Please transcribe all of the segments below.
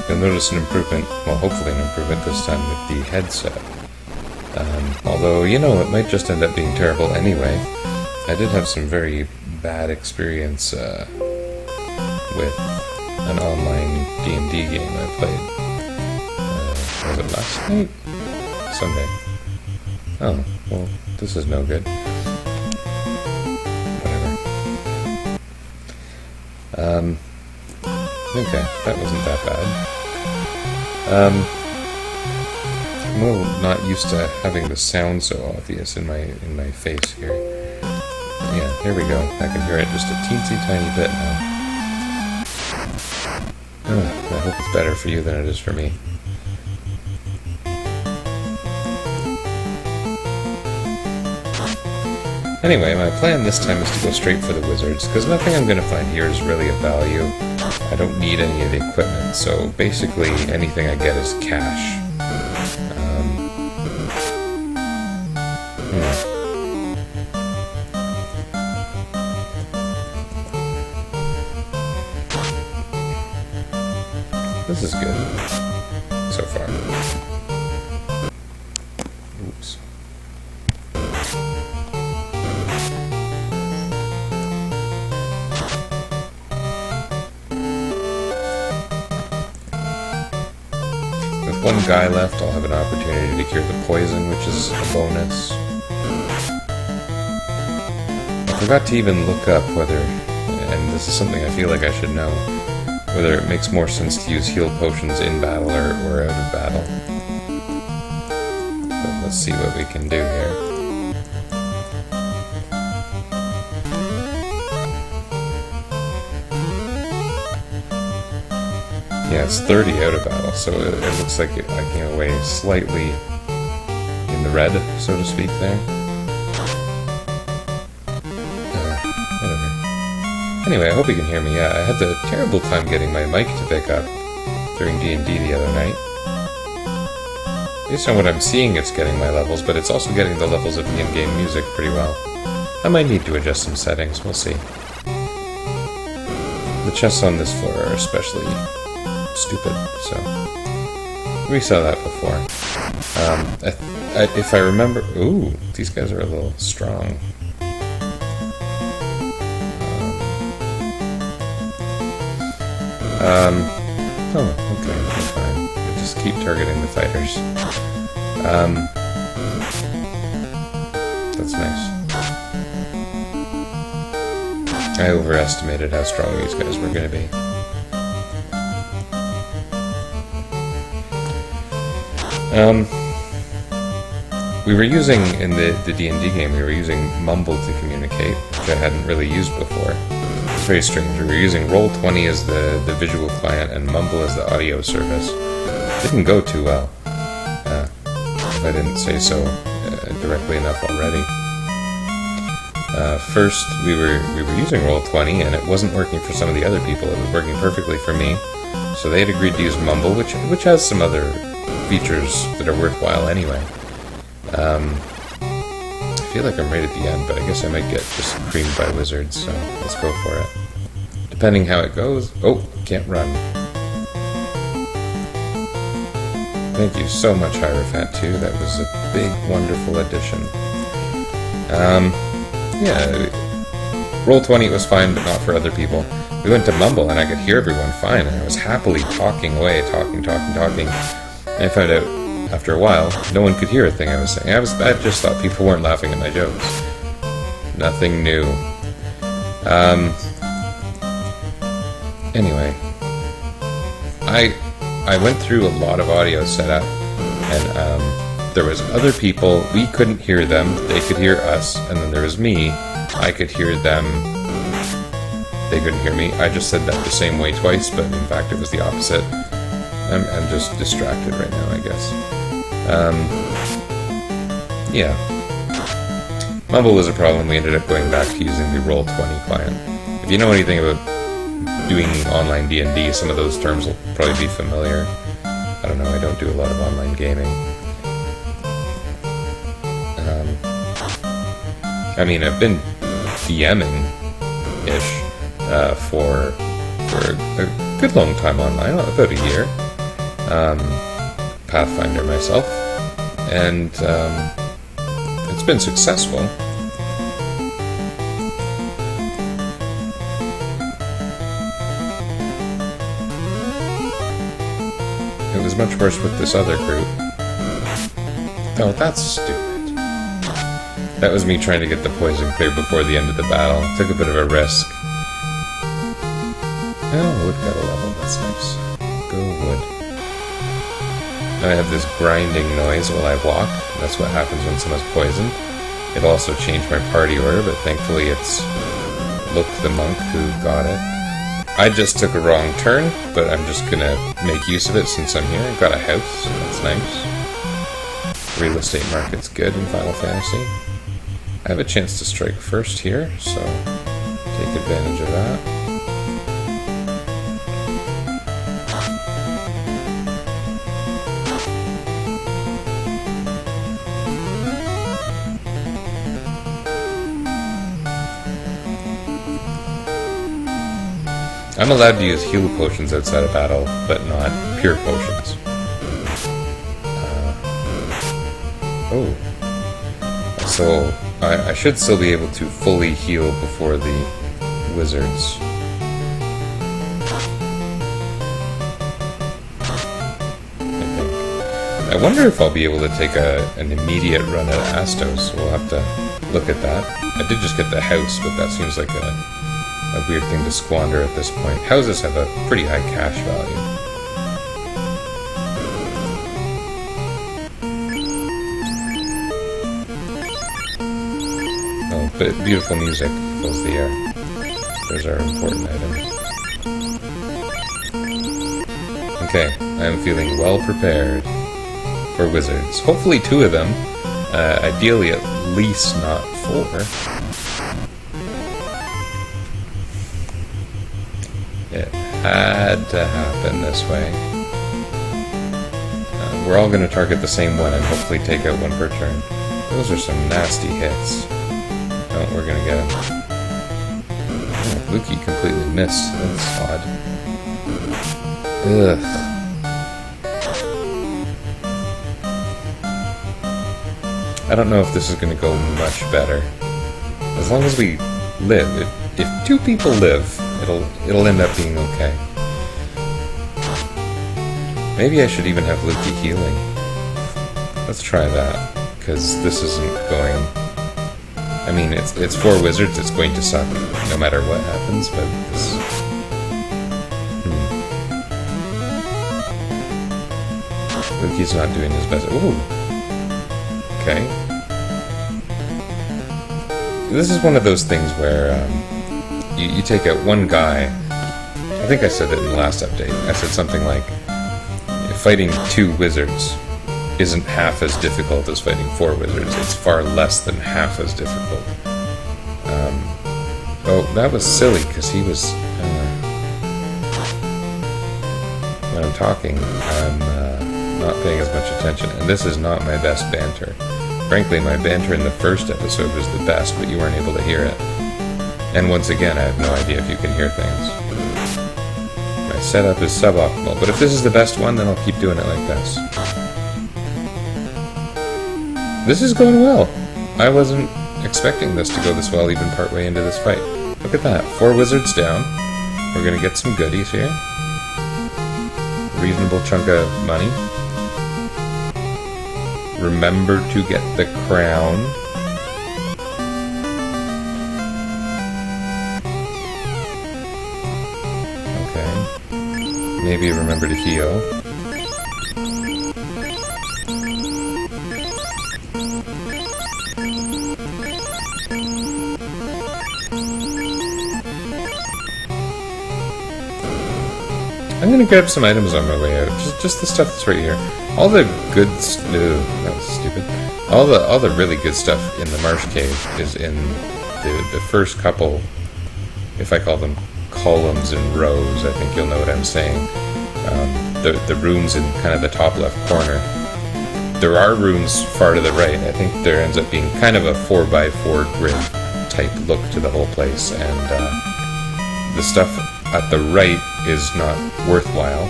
you'll notice an improvement, well, hopefully an improvement this time with the headset. Although, you know, it might just end up being terrible anyway. I did have some very bad experience with an online D&D game I played. Was it last night? Sunday. Oh, well, this is no good. Whatever. Okay, that wasn't that bad. I'm a little not used to having the sound so obvious in my face here. Yeah, here we go. I can hear it just a teensy tiny bit now. I hope it's better for you than it is for me. Anyway, my plan this time is to go straight for the wizards, because nothing I'm going to find here is really of value. I don't need any of the equipment, so basically anything I get is cash. This is good, so far. Oops. With one guy left, I'll have an opportunity to cure the poison, which is a bonus. I forgot to even look up whether, and this is something I feel like I should know, whether it makes more sense to use heal potions in battle or out of battle. But let's see what we can do here. Yeah, it's 30 out of battle, so it looks like I came away slightly in the red, so to speak, there. Whatever. Anyway, I hope you can hear me. Yeah, I had a terrible time getting my mic to pick up during D&D the other night. Based on what I'm seeing, it's getting my levels, but it's also getting the levels of the in-game music pretty well. I might need to adjust some settings, we'll see. The chests on this floor are especially stupid, so we saw that before. If I remember... Ooh, these guys are a little strong. Oh, okay, fine. Just keep targeting the fighters. That's nice. I overestimated how strong these guys were going to be. We were using, in the D&D game, we were using Mumble to communicate, which I hadn't really used before. It's very strange. We were using Roll20 as the visual client and Mumble as the audio service. It didn't go too well, if I didn't say so directly enough already. First, we were using Roll20, and it wasn't working for some of the other people. It was working perfectly for me. So they had agreed to use Mumble, which has some other features that are worthwhile anyway. I feel like I'm right at the end, but I guess I might get just creamed by wizards, so let's go for it. Depending how it goes... Oh, can't run. Thank you so much, Hierophant 2. That was a big, wonderful addition. Yeah, Roll20 was fine, but not for other people. We went to Mumble, and I could hear everyone fine, and I was happily talking away, talking. And I found out, after a while, no one could hear a thing I was saying. I just thought people weren't laughing at my jokes. Nothing new. Anyway, I went through a lot of audio setup, and there was other people, we couldn't hear them, they could hear us, and then there was me, I could hear them, they couldn't hear me. I just said that the same way twice, but in fact it was the opposite. I'm just distracted right now, I guess. Yeah. Mumble was a problem. We ended up going back to using the Roll20 client. If you know anything about doing online D&D, some of those terms will probably be familiar. I don't know, I don't do a lot of online gaming. I mean, I've been DMing-ish for a good long time online, about a year. Pathfinder myself, and it's been successful. It was much worse with this other group. Oh, that's stupid. That was me trying to get the poison clear before the end of the battle. Took a bit of a risk. Oh, wood got a level. That's nice. Go wood. Now I have this grinding noise while I walk. That's what happens when someone's poisoned. It'll also change my party order, but thankfully it's Look the Monk who got it. I just took a wrong turn, but I'm just gonna make use of it since I'm here. I've got a house, so that's nice. Real estate market's good in Final Fantasy. I have a chance to strike first here, so take advantage of that. I'm allowed to use heal potions outside of battle, but not pure potions. So I should still be able to fully heal before the wizards. I wonder if I'll be able to take an immediate run at Astos. We'll have to look at that. I did just get the house, but that seems like a weird thing to squander at this point. Houses have a pretty high cash value. Oh, but beautiful music fills the air. Those are important items. Okay, I'm feeling well prepared for wizards. Hopefully 2 of them. Ideally at least not 4. It had to happen this way. We're all going to target the same one and hopefully take out 1 per turn. Those are some nasty hits. Oh, we're going to get him. Oh, Luki completely missed. That's odd. Ugh. I don't know if this is going to go much better. As long as we live. If 2 people live, it'll end up being okay. Maybe I should even have Luki healing. Let's try that, because this isn't going... I mean, it's 4 wizards, it's going to suck no matter what happens, but this... Luki's not doing his best. Ooh! Okay. This is one of those things where you take out 1 guy. I think I said it in the last update. I said something like, fighting 2 wizards isn't half as difficult as fighting 4 wizards. It's far less than half as difficult. Oh, that was silly, because he was... when I'm talking, I'm not paying as much attention, and this is not my best banter. Frankly, my banter in the first episode was the best, but you weren't able to hear it. And once again, I have no idea if you can hear things. My setup is suboptimal, but if this is the best one, then I'll keep doing it like this. This is going well. I wasn't expecting this to go this well even partway into this fight. Look at that. 4 wizards down. We're going to get some goodies here. Reasonable chunk of money. Remember to get the crown. Okay. Maybe remember to heal. I'm gonna grab some items on my way out. Just the stuff that's right here. All the good no, that was stupid. All the really good stuff in the Marsh Cave is in the first couple, if I call them columns and rows, I think you'll know what I'm saying. The rooms in kind of the top left corner. There are rooms far to the right. I think there ends up being kind of a 4x4 grid type look to the whole place, and the stuff at the right is not worthwhile,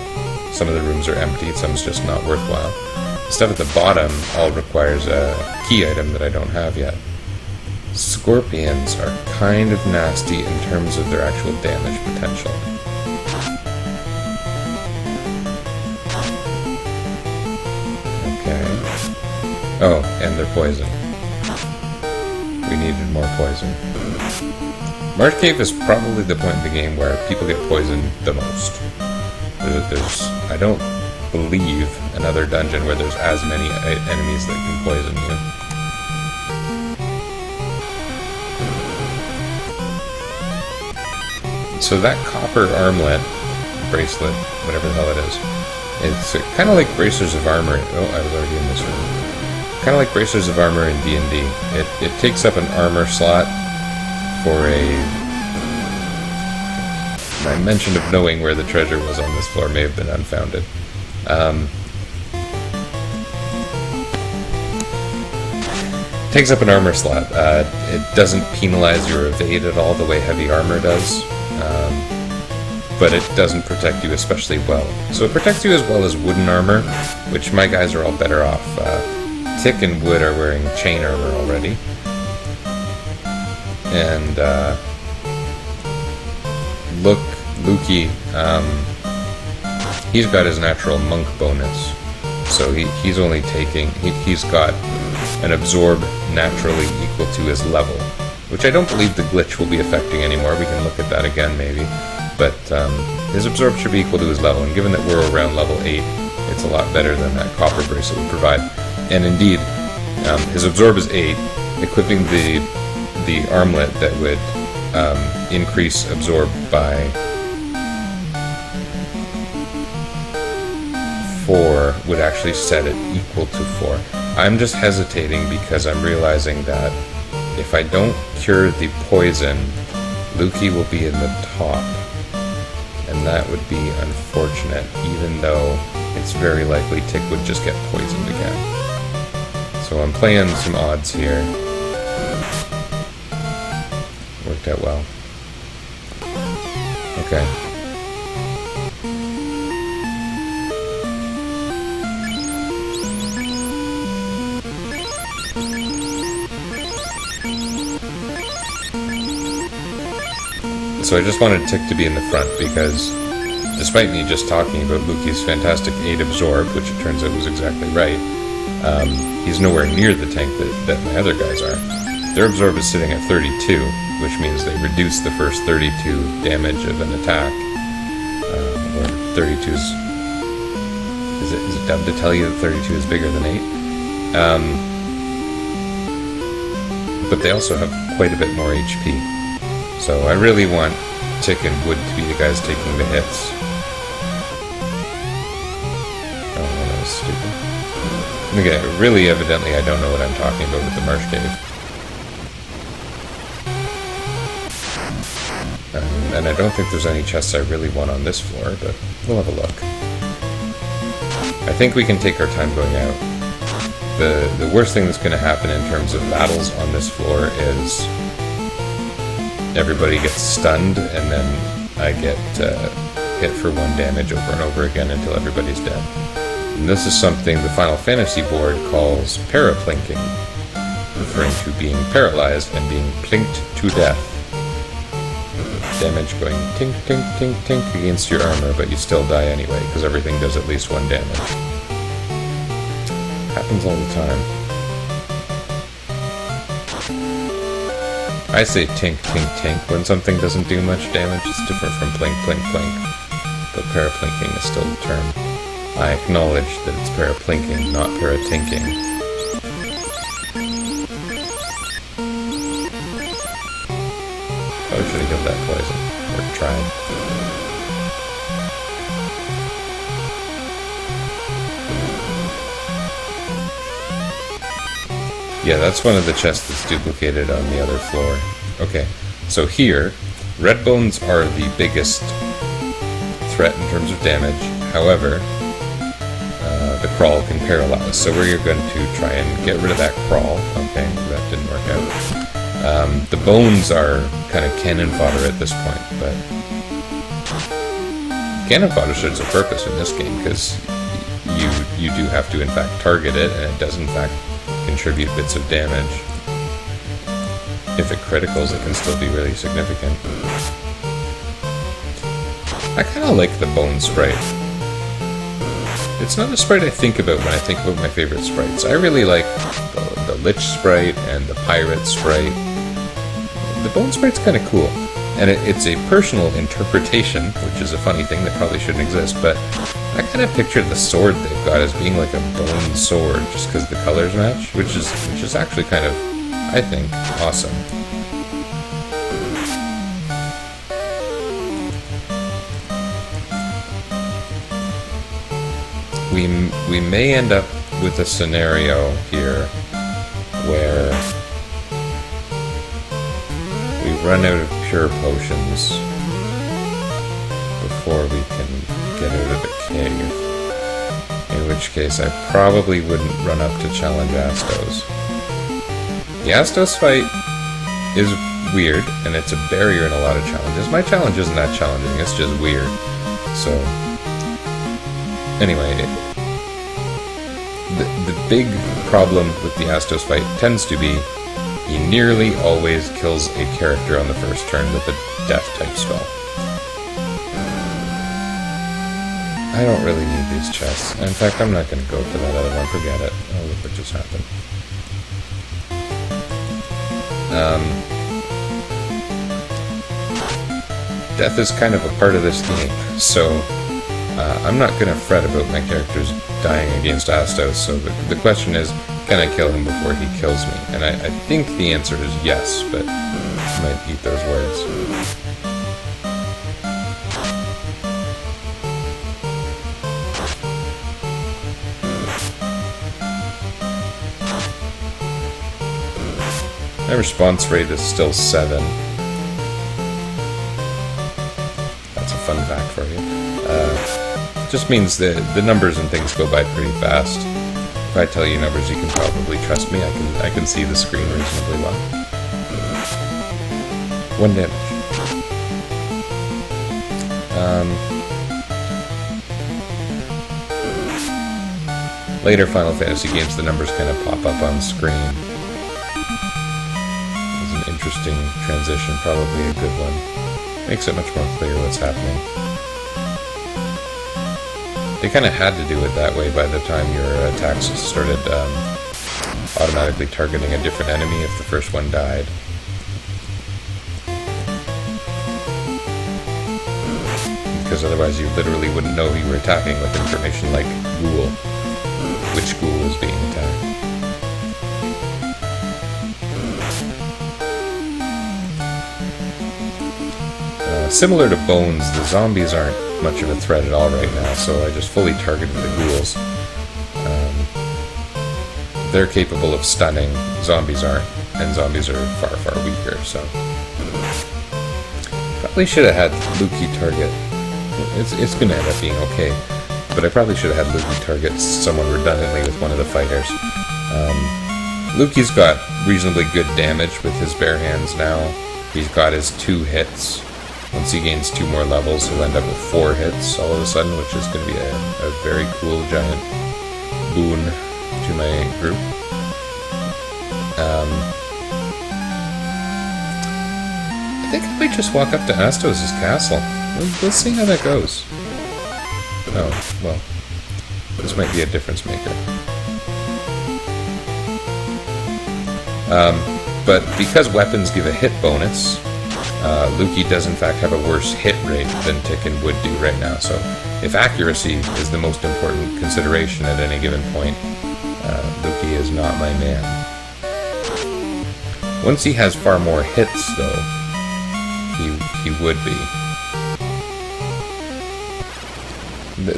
Some of the rooms are empty, some's just not worthwhile. The stuff at the bottom all requires a key item that I don't have yet. Scorpions are kind of nasty in terms of their actual damage potential. Okay. Oh, and they're poison. We needed more poison. Marsh Cave is probably the point in the game where people get poisoned the most. I don't believe another dungeon where there's as many enemies that can poison you. So that copper armlet, bracelet, whatever the hell it is, it's kind of like bracers of armor. Oh, I was already in this room. Kind of like bracers of armor in D&D. It takes up an armor slot for my mention of knowing where the treasure was on this floor may have been unfounded. Takes up an armor slot. It doesn't penalize your evade at all the way heavy armor does, but it doesn't protect you especially well. So it protects you as well as wooden armor, which my guys are all better off. Tick and Wood are wearing chain armor already. And Lukey, he's got his natural monk bonus, so he's only taking, he's got an absorb naturally equal to his level, which I don't believe the glitch will be affecting anymore. We can look at that again maybe, but his absorb should be equal to his level, and given that we're around level 8, it's a lot better than that copper bracelet would provide. And indeed, his absorb is 8, equipping the armlet that would increase absorb by 4 would actually set it equal to 4. I'm just hesitating because I'm realizing that if I don't cure the poison, Lukey will be in the top, and that would be unfortunate, even though it's very likely Tick would just get poisoned again. So I'm playing some odds here. Worked out well. Okay. So I just wanted Tick to be in the front because, despite me just talking about Lukey's fantastic 8 absorb, which it turns out was exactly right, he's nowhere near the tank that my other guys are. Their absorb is sitting at 32, which means they reduce the first 32 damage of an attack. Or 32 is it dumb to tell you that 32 is bigger than 8? But they also have quite a bit more HP. So I really want Tick and Wood to be the guys taking the hits. Oh, that was stupid. Okay, really evidently I don't know what I'm talking about with the Marsh Cave. And I don't think there's any chests I really want on this floor, but we'll have a look. I think we can take our time going out. The worst thing that's going to happen in terms of battles on this floor is everybody gets stunned, and then I get hit for 1 damage over and over again until everybody's dead. And this is something the Final Fantasy board calls paraplinking, referring to being paralyzed and being plinked to death. Damage going tink, tink, tink, tink against your armor, but you still die anyway, because everything does at least 1 damage. Happens all the time. I say tink, tink, tink when something doesn't do much damage. It's different from plink, plink, plink. But paraplinking is still the term. I acknowledge that it's paraplinking, not paratinking. Probably should have killed that poison. Or tried. Yeah, that's one of the chests that's duplicated on the other floor. Okay, so here, red bones are the biggest threat in terms of damage. However, the crawl can paralyze, so we're going to try and get rid of that crawl. Okay, that didn't work out. The bones are kind of cannon fodder at this point, but Cannon fodder serves a purpose in this game, because you do have to in fact target it, and it does in fact contribute bits of damage. If it criticals, it can still be really significant. I kind of like the bone sprite. It's not a sprite I think about when I think about my favorite sprites. I really like the Lich sprite and the Pirate sprite. The bone sprite's kind of cool. And it's a personal interpretation, which is a funny thing that probably shouldn't exist, but I kind of picture the sword they've got as being like a bone sword, just because the colors match, which is actually kind of, I think, awesome. We may end up with a scenario here where we run out of pure potions before we can get out of the cave. In which case I probably wouldn't run up to challenge Astos. The Astos fight is weird, and it's a barrier in a lot of challenges. My challenge isn't that challenging, it's just weird. So, anyway, the big problem with the Astos fight tends to be he nearly always kills a character on the first turn with a death-type spell. I don't really need these chests. In fact, I'm not going to go for that other one. Forget it. Oh, look what just happened. Death is kind of a part of this game, so I'm not going to fret about my characters dying against Astos, so the question is, can I kill him before he kills me? And I think the answer is yes, but I might eat those words. My response rate is still 7. That's a fun fact for you. It just means that the numbers and things go by pretty fast. If I tell you numbers, you can probably trust me. I can see the screen reasonably well. 1 damage. Later Final Fantasy games, the numbers kind of pop up on screen. It's an interesting transition, probably a good one. Makes it much more clear what's happening. They kind of had to do it that way by the time your attacks started automatically targeting a different enemy if the first one died. Because otherwise you literally wouldn't know who you were attacking with information like ghoul. Which ghoul is being attacked. Similar to Bones, the zombies aren't much of a threat at all right now, so I just fully targeted the ghouls. They're capable of stunning, zombies aren't, and zombies are far, far weaker, so... Probably should have had Luki target. It's gonna end up being okay, but I probably should have had Luki target someone redundantly with one of the fighters. Luki's got reasonably good damage with his bare hands now. He's got his 2 hits. Once he gains 2 more levels, he'll end up with 4 hits all of a sudden, which is going to be a very cool giant boon to my group. I think I might just walk up to Astos' castle. Let's see how that goes. Oh, well, this might be a difference maker. But because weapons give a hit bonus, Luki does in fact have a worse hit rate than Tikkun would do right now, so if accuracy is the most important consideration at any given point, Luki is not my man. Once he has far more hits, though, he would be.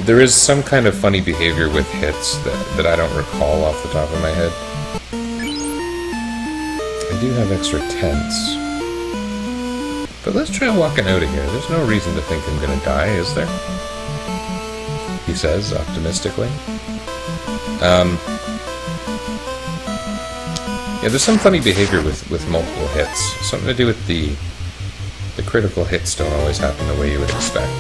There is some kind of funny behavior with hits that I don't recall off the top of my head. I do have extra tents. But let's try walking out of here. There's no reason to think I'm gonna die, is there? He says, optimistically. Yeah, there's some funny behavior with multiple hits. Something to do with the critical hits don't always happen the way you would expect.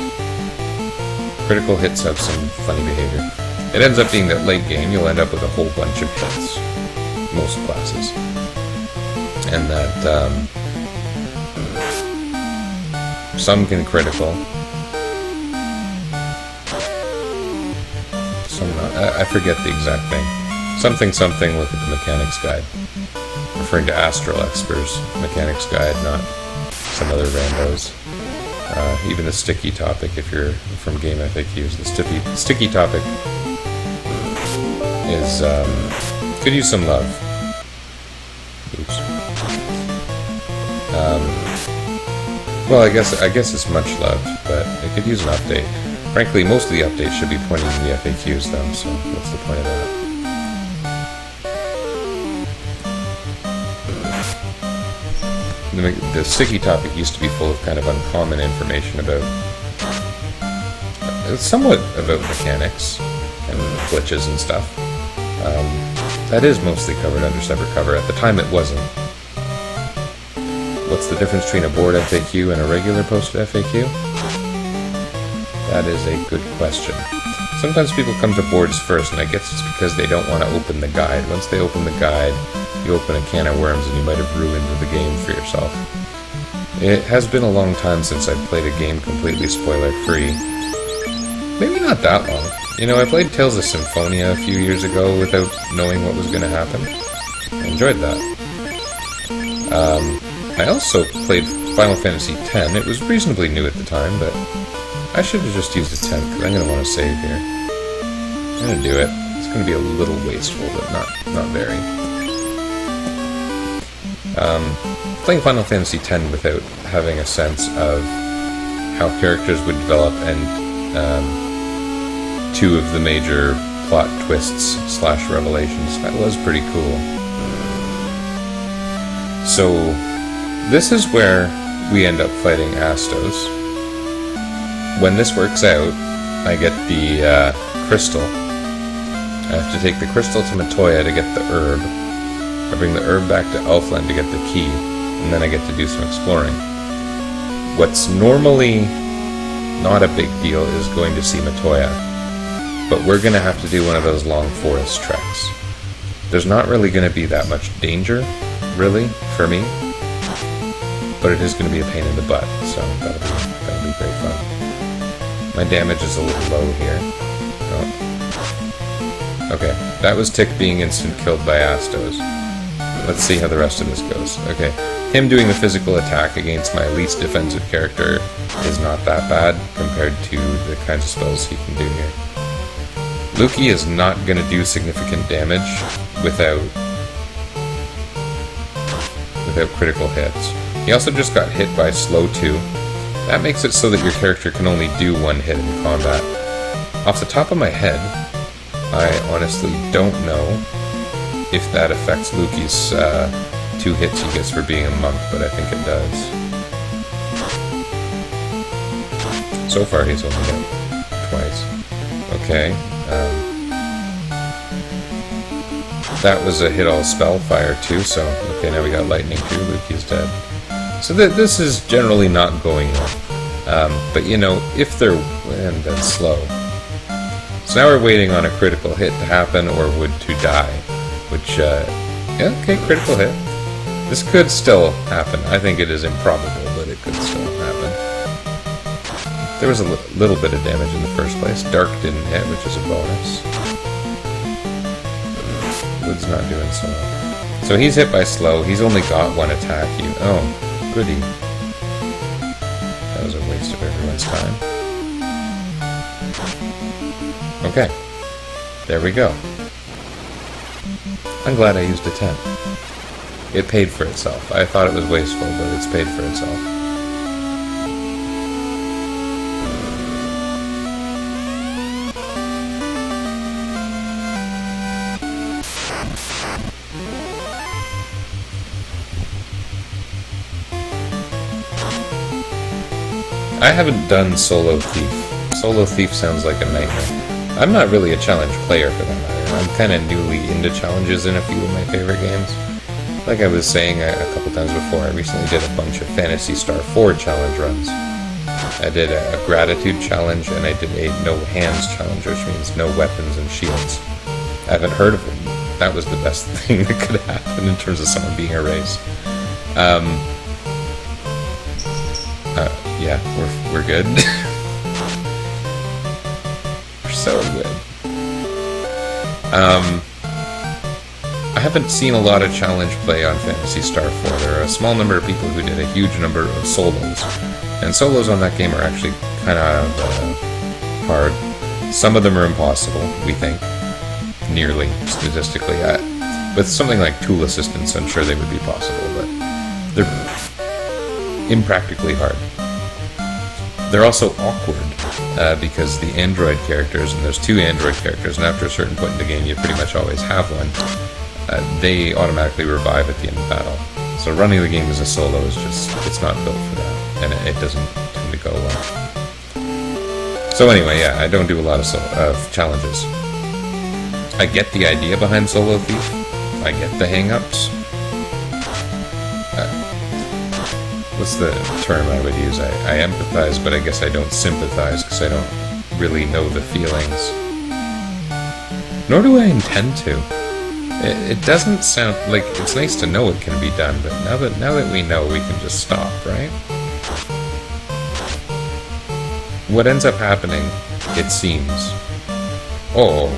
critical hits have some funny behavior. It ends up being that late game you'll end up with a whole bunch of hits, most classes, and that some can critical, some not. I forget the exact thing. Something, look at the Mechanics Guide. Referring to Astral Expert's Mechanics Guide, not some other randos. Even the sticky topic, if you're from Game FAQs, the sticky topic is could use some love. Oops. Well, I guess it's much loved, but it could use an update. Frankly, most of the updates should be pointing to the FAQs, though. So what's the point of that? The sticky topic used to be full of kind of uncommon information about, somewhat about mechanics and glitches and stuff. That is mostly covered under separate cover. At the time it wasn't. What's the difference between a board FAQ and a regular posted FAQ? That is a good question. Sometimes people come to boards first, and I guess it's because they don't want to open the guide. Once they open the guide, you open a can of worms and you might have ruined the game for yourself. It has been a long time since I've played a game completely spoiler-free. Maybe not that long. You know, I played Tales of Symphonia a few years ago without knowing what was going to happen. I enjoyed that. I also played Final Fantasy X. It was reasonably new at the time, but I should have just used a 10, because I'm going to want to save here. I'm going to do it. It's going to be a little wasteful, but not very. Playing Final Fantasy X without having a sense of how characters would develop and two of the major plot twists / revelations, that was pretty cool. So this is where we end up fighting Astos. When this works out, I get the crystal. I have to take the crystal to Matoya to get the herb. I bring the herb back to Elfland to get the key, and then I get to do some exploring. What's normally not a big deal is going to see Matoya, but we're going to have to do one of those long forest treks. There's not really going to be that much danger, really, for me, but it is going to be a pain in the butt, so that'll be great fun. My damage is a little low here. Oh. Okay, that was Tick being instant killed by Astos. Let's see how the rest of this goes. Okay, him doing the physical attack against my least defensive character is not that bad compared to the kinds of spells he can do here. Luki is not going to do significant damage without critical hits. He also just got hit by slow 2. That makes it so that your character can only do one hit in combat. Off the top of my head, I honestly don't know if that affects Luki's 2 hits he gets for being a monk, but I think it does. So far he's only got twice. Okay. That was a hit all spellfire too, so okay, now we got lightning too. Luki's dead. So this is generally not going well. But you know, if they're and then slow. So now we're waiting on a critical hit to happen or would to die. Which, yeah, okay, critical hit. This could still happen. I think it is improbable, but it could still happen. There was a little bit of damage in the first place. Dark didn't hit, which is a bonus. Wood's not doing so well. So he's hit by slow. He's only got one attack. Oh, goody. That was a waste of everyone's time. Okay. There we go. I'm glad I used a 10. It paid for itself. I thought it was wasteful, but it's paid for itself. I haven't done Solo Thief. Solo Thief sounds like a nightmare. I'm not really a challenge player for that matter. I'm kind of newly into challenges in a few of my favorite games. Like I was saying a couple times before, I recently did a bunch of Phantasy Star 4 challenge runs. I did a gratitude challenge, and I did a no hands challenge, which means no weapons and shields. I haven't heard of them. That was the best thing that could happen in terms of someone being erased. Yeah, we're good. We're so good. I haven't seen a lot of challenge play on Phantasy Star 4. There are a small number of people who did a huge number of solos. And solos on that game are actually kind of hard. Some of them are impossible, we think. Nearly, statistically. With something like tool assistance, I'm sure they would be possible, but they're impractically hard. They're also awkward, because the android characters, and there's 2 android characters, and after a certain point in the game you pretty much always have one, they automatically revive at the end of battle. So running the game as a solo is just, it's not built for that, and it doesn't tend to go well. So anyway, yeah, I don't do a lot of challenges. I get the idea behind Solo Thief, I get the hang-ups. What's the term I would use? I empathize, but I guess I don't sympathize because I don't really know the feelings. Nor do I intend to. It doesn't sound like it's nice to know it can be done, but now that we know, we can just stop, right? What ends up happening, it seems. Oh,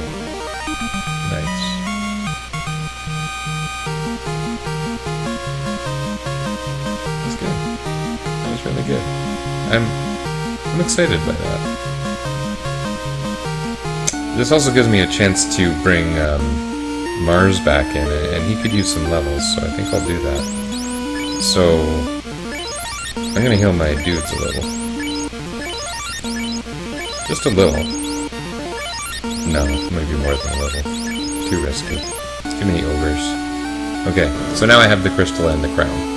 nice. Really good. I'm excited by that. This also gives me a chance to bring Mars back in, and he could use some levels, so I think I'll do that. So I'm gonna heal my dudes a little. Just a little. No, maybe more than a little. Too risky. Too many ogres. Okay, so now I have the crystal and the crown.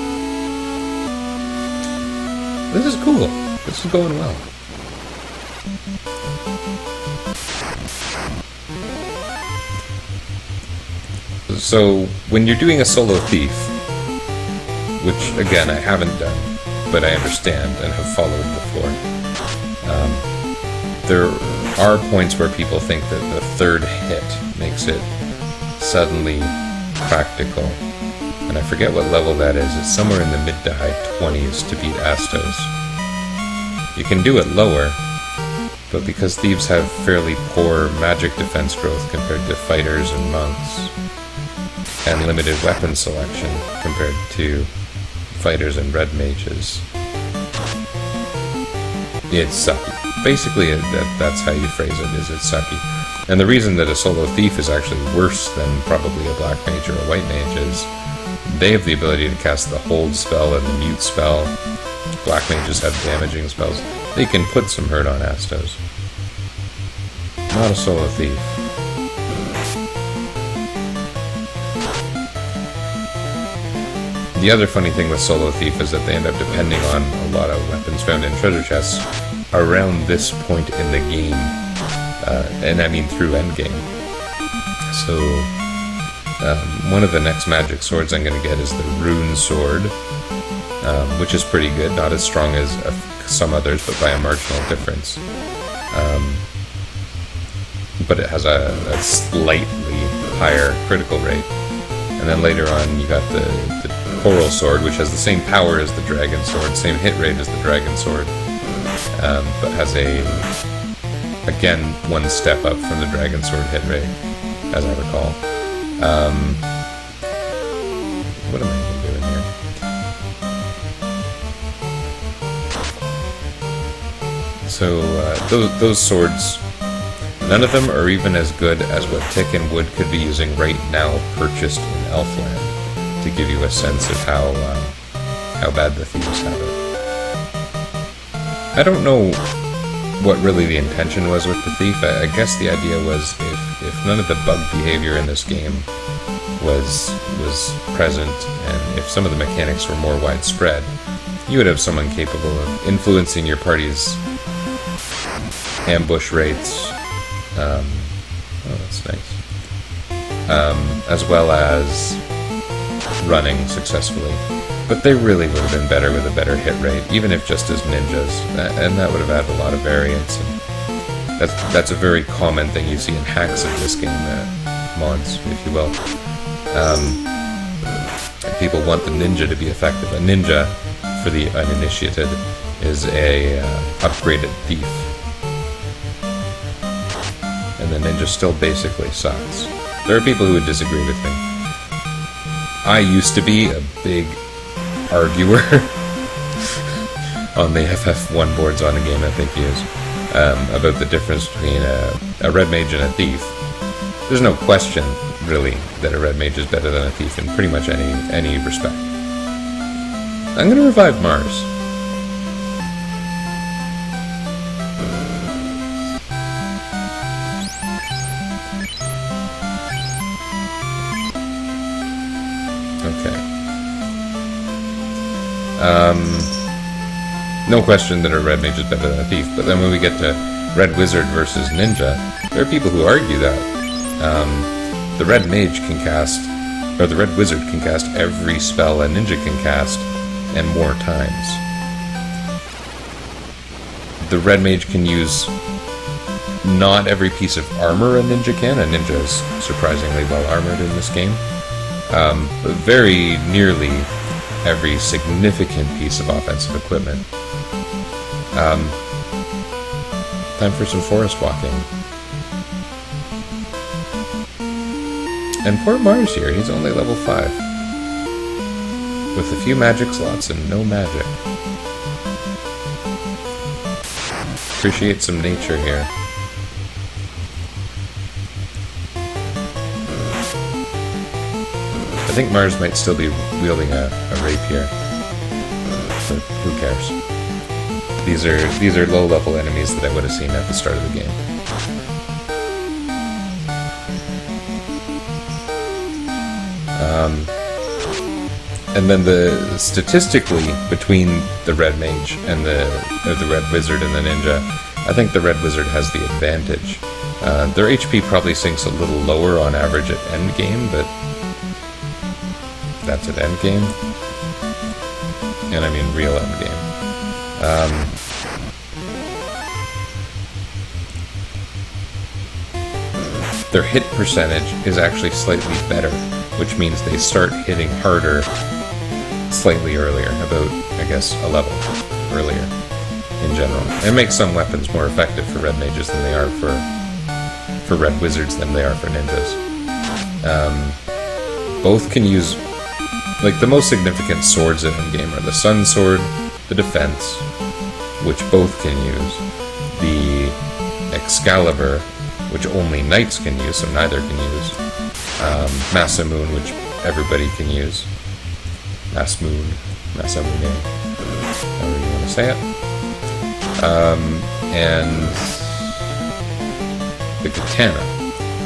This is cool. This is going well. So, when you're doing a solo thief, which, again, I haven't done, but I understand and have followed before, there are points where people think that the 3rd hit makes it suddenly practical. And I forget what level that is. It's somewhere in the mid to high 20s to beat Astos. You can do it lower, but because thieves have fairly poor magic defense growth compared to fighters and monks, and limited weapon selection compared to fighters and red mages, it's sucky. Basically, that's how you phrase it, is it's sucky. And the reason that a solo thief is actually worse than probably a black mage or a white mage is they have the ability to cast the hold spell and the mute spell. Black mages have damaging spells. They can put some hurt on Astos. Not a solo thief. The other funny thing with Solo Thief is that they end up depending on a lot of weapons found in treasure chests around this point in the game. And I mean through endgame. So, one of the next magic swords I'm going to get is the Rune Sword, which is pretty good, not as strong as some others, but by a marginal difference. But it has a slightly higher critical rate. And then later on you got the Coral Sword, which has the same power as the Dragon Sword, same hit rate as the Dragon Sword, but has again, one step up from the Dragon Sword hit rate, as I recall. What am I even doing here? So, those swords, none of them are even as good as what Tick and Wood could be using right now, purchased in Elfland, to give you a sense of how bad the thieves have it. I don't know what really the intention was with the thief. I guess the idea was if none of the bug behavior in this game was present, and if some of the mechanics were more widespread, you would have someone capable of influencing your party's ambush rates. Oh, that's nice. As well as running successfully. But they really would have been better with a better hit rate, even if just as ninjas, and that would have added a lot of variance. And that's a very common thing you see in hacks of this game, mods, if you will. People want the ninja to be effective. A ninja, for the uninitiated, is a upgraded thief. And the ninja still basically sucks. There are people who would disagree with me. I used to be a big arguer on the FF1 boards on a game I think use about the difference between a red mage and a thief. There's no question, really, that a red mage is better than a thief in pretty much any respect. I'm going to revive Mars. Okay. No question that a red mage is better than a thief, but then when we get to red wizard versus ninja, there are people who argue that the red mage can cast, or the red wizard can cast every spell a ninja can cast, and more times. The red mage can use not every piece of armor a ninja can. A ninja is surprisingly well armored in this game, but very nearly every significant piece of offensive equipment. Time for some forest walking. And poor Mars here, he's only level 5. With a few magic slots and no magic. Appreciate some nature here. I think Mars might still be wielding a rapier, but who cares? These are low-level enemies that I would have seen at the start of the game. And then statistically between the red mage and the red wizard and the ninja, I think the red wizard has the advantage. Their HP probably sinks a little lower on average at endgame, but that's at endgame, and I mean real endgame. Their hit percentage is actually slightly better, which means they start hitting harder slightly earlier, about, I guess, a level earlier in general. It makes some weapons more effective for red mages than they are for red wizards than they are for ninjas. Both can use, like, the most significant swords in endgame are the Sun Sword, the Defense, which both can use, the Excalibur, which only knights can use, so neither can use, Masamune, which everybody can use, Masamune, however you want to say it, and the Katana.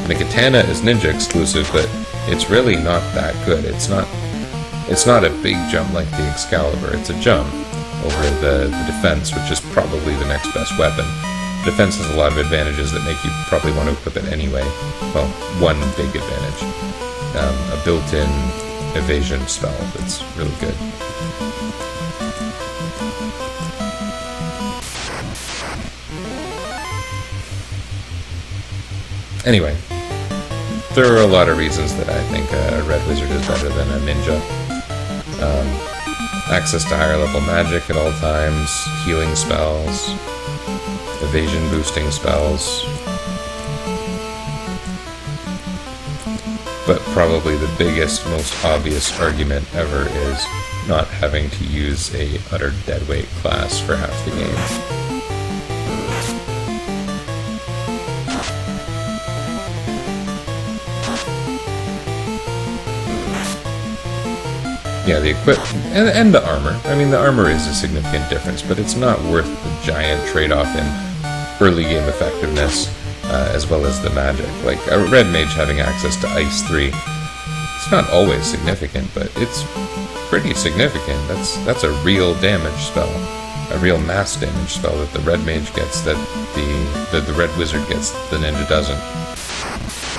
The Katana is ninja exclusive, but it's really not that good. It's not a big jump like the Excalibur. It's a jump over the Defense, which is probably the next best weapon. Defense has a lot of advantages that make you probably want to equip it anyway. Well, one big advantage. A built-in evasion spell that's really good. Anyway, there are a lot of reasons that I think a red wizard is better than a ninja. Access to higher level magic at all times, healing spells, evasion boosting spells, but probably the biggest, most obvious argument ever is not having to use a utter deadweight class for half the game. Yeah, the equipment and the armor. I mean, the armor is a significant difference, but it's not worth the giant trade-off in early game effectiveness, as well as the magic. Like, a red mage having access to Ice 3, it's not always significant, but it's pretty significant. That's a real damage spell, a real mass damage spell that the red mage gets that the red wizard gets, the ninja doesn't.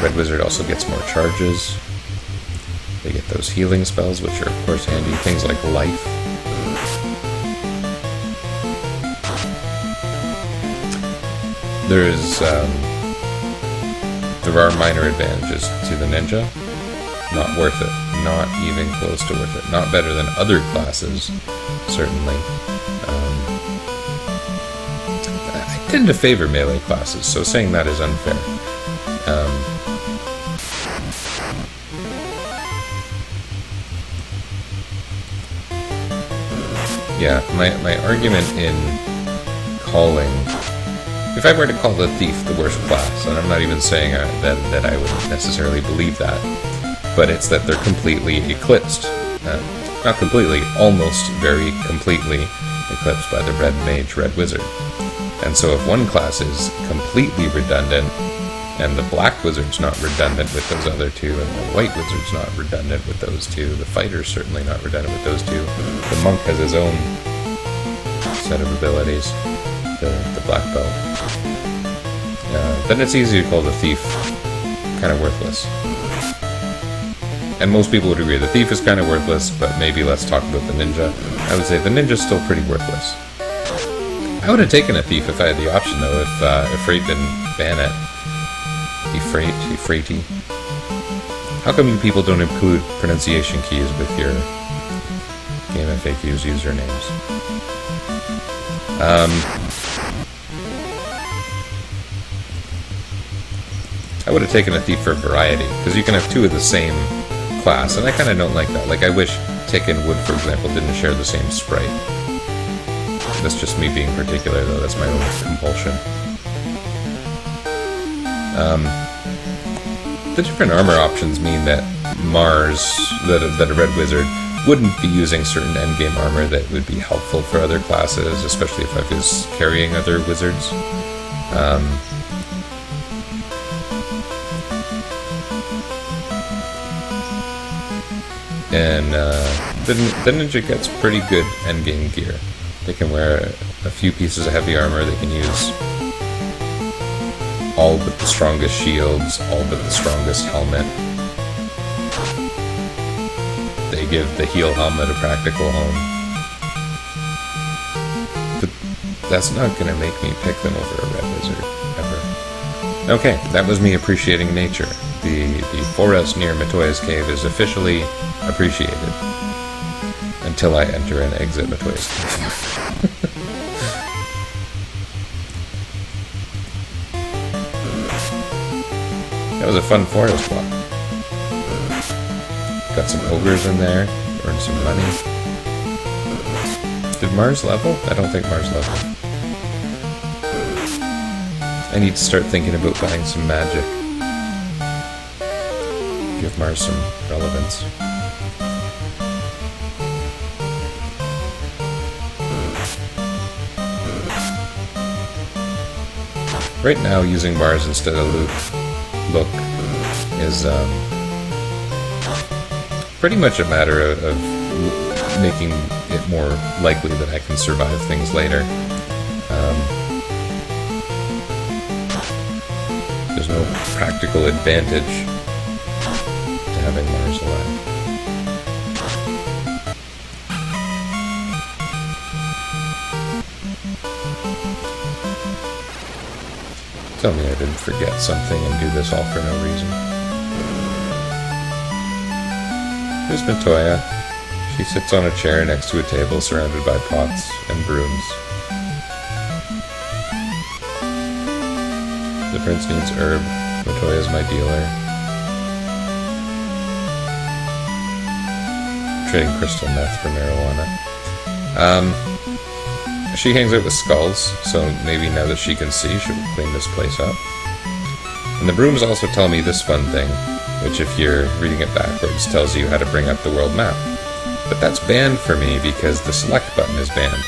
Red wizard also gets more charges. They get those healing spells, which are of course handy. Things like life. There are minor advantages to the ninja. Not worth it. Not even close to worth it. Not better than other classes, certainly. I tend to favor melee classes, so saying that is unfair. Yeah, my argument in calling... If I were to call the thief the worst class, and I'm not even saying that I would necessarily believe that, but it's that they're completely eclipsed. Not completely, almost very completely eclipsed by the red mage, red wizard. And so if one class is completely redundant, and the black wizard's not redundant with those other two, and the white wizard's not redundant with those two, the fighter's certainly not redundant with those two, the monk has his own set of abilities, the black belt, then it's easy to call the thief kind of worthless. And most people would agree the thief is kind of worthless, but maybe let's talk about the ninja. I would say the ninja's still pretty worthless. I would have taken a thief if I had the option, though, if Efreet didn't ban it. Efreety. How come you people don't include pronunciation keys with your Game FAQs usernames? I would have taken a thief for variety, because you can have two of the same class, and I kind of don't like that. Like, I wish Tick and Wood, for example, didn't share the same sprite. That's just me being particular, though. That's my own compulsion. The different armor options mean that Mars, that a red wizard, wouldn't be using certain endgame armor that would be helpful for other classes, especially if I was carrying other wizards. And the ninja gets pretty good endgame gear. They can wear a few pieces of heavy armor. They can use all but the strongest shields, all but the strongest helmet. They give the heal helmet a practical home. But that's not going to make me pick them over a red wizard, ever. Okay, that was me appreciating nature. The forest near Matoya's cave is officially appreciated. Until I enter and exit Matoya's cave. That was a fun forest walk. Got some ogres in there, earned some money. Did Mars level? I don't think Mars leveled. I need to start thinking about buying some magic. Give Mars some relevance. Right now, using Mars instead of Look is pretty much a matter of making it more likely that I can survive things later. There's no practical advantage to having Mars alive. Tell me I didn't forget something and do this all for no reason. Here's Matoya. She sits on a chair next to a table surrounded by pots and brooms. The prince needs herb. Matoya's my dealer. Trading crystal meth for marijuana. She hangs out with skulls, so maybe now that she can see, she'll clean this place up. And the brooms also tell me this fun thing, which if you're reading it backwards, tells you how to bring up the world map. But that's banned for me because the select button is banned.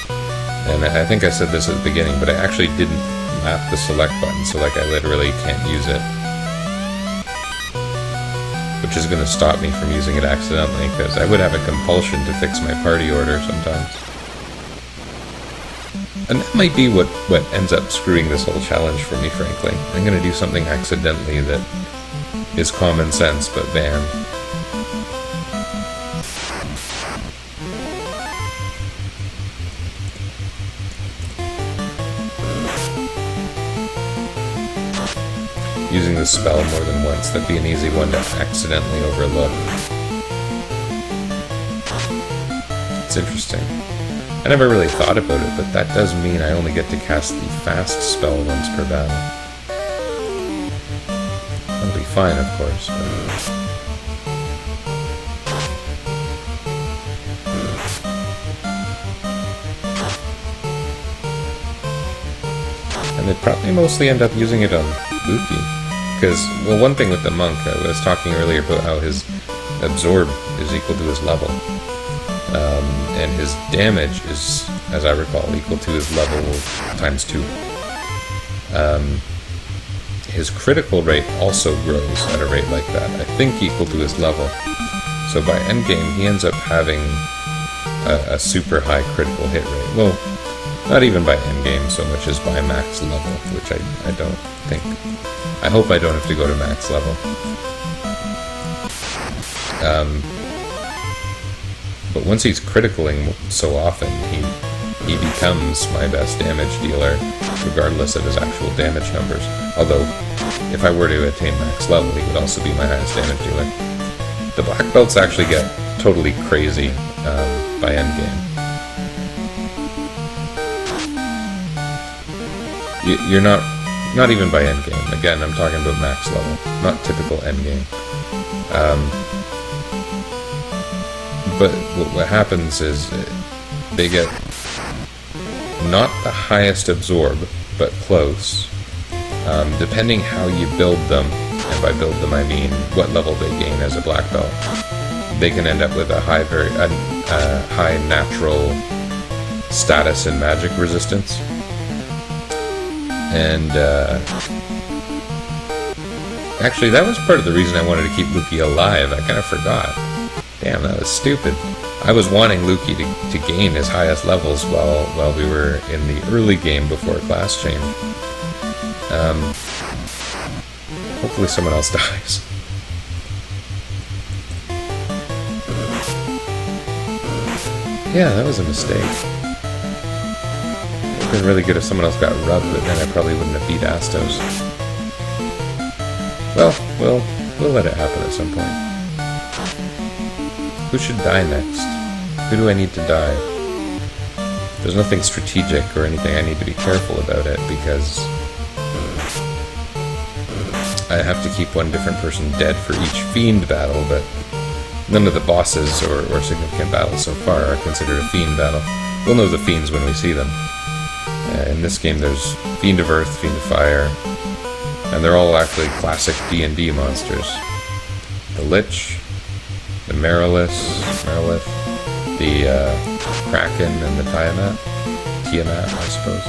And I think I said this at the beginning, but I actually didn't map the select button, so like I literally can't use it. Which is going to stop me from using it accidentally, because I would have a compulsion to fix my party order sometimes. And that might be what ends up screwing this whole challenge for me, frankly. I'm going to do something accidentally that is common sense, but banned. using the spell more than once. That'd be an easy one to accidentally overlook. It's interesting. I never really thought about it, but that does mean I only get to cast the fast spell once per battle. That'll be fine, of course, but... And they'd probably mostly end up using it on Luki. Because, well, one thing with the monk, I was talking earlier about how his absorb is equal to his level. And his damage is, as I recall, equal to his level times 2. His critical rate also grows at a rate like that, I think equal to his level. So by endgame, he ends up having a super high critical hit rate. Well, not even by endgame so much as by max level, which I don't think. I hope I don't have to go to max level. But once he's criticaling so often, he becomes my best damage dealer, regardless of his actual damage numbers. Although, if I were to attain max level, he would also be my highest damage dealer. The black belts actually get totally crazy by endgame. You're not even by endgame. Again, I'm talking about max level, not typical endgame. But what happens is they get not the highest absorb, but close. Depending how you build them, and by build them I mean what level they gain as a black belt, they can end up with a high natural status and magic resistance. And actually, that was part of the reason I wanted to keep Luki alive. I kind of forgot. Damn, that was stupid. I was wanting Luki to gain his highest levels while we were in the early game before class change. Hopefully someone else dies. Yeah, that was a mistake. It would have been really good if someone else got rubbed, but then I probably wouldn't have beat Astos. Well, we'll let it happen at some point. Who should die next? Who do I need to die? There's nothing strategic or anything I need to be careful about it, because I have to keep one different person dead for each fiend battle, but none of the bosses or significant battles so far are considered a fiend battle. We'll know the fiends when we see them. In this game there's Fiend of Earth, Fiend of Fire, and they're all actually classic D&D monsters. The Lich, the Merilith, the Kraken, and the Tiamat, I suppose.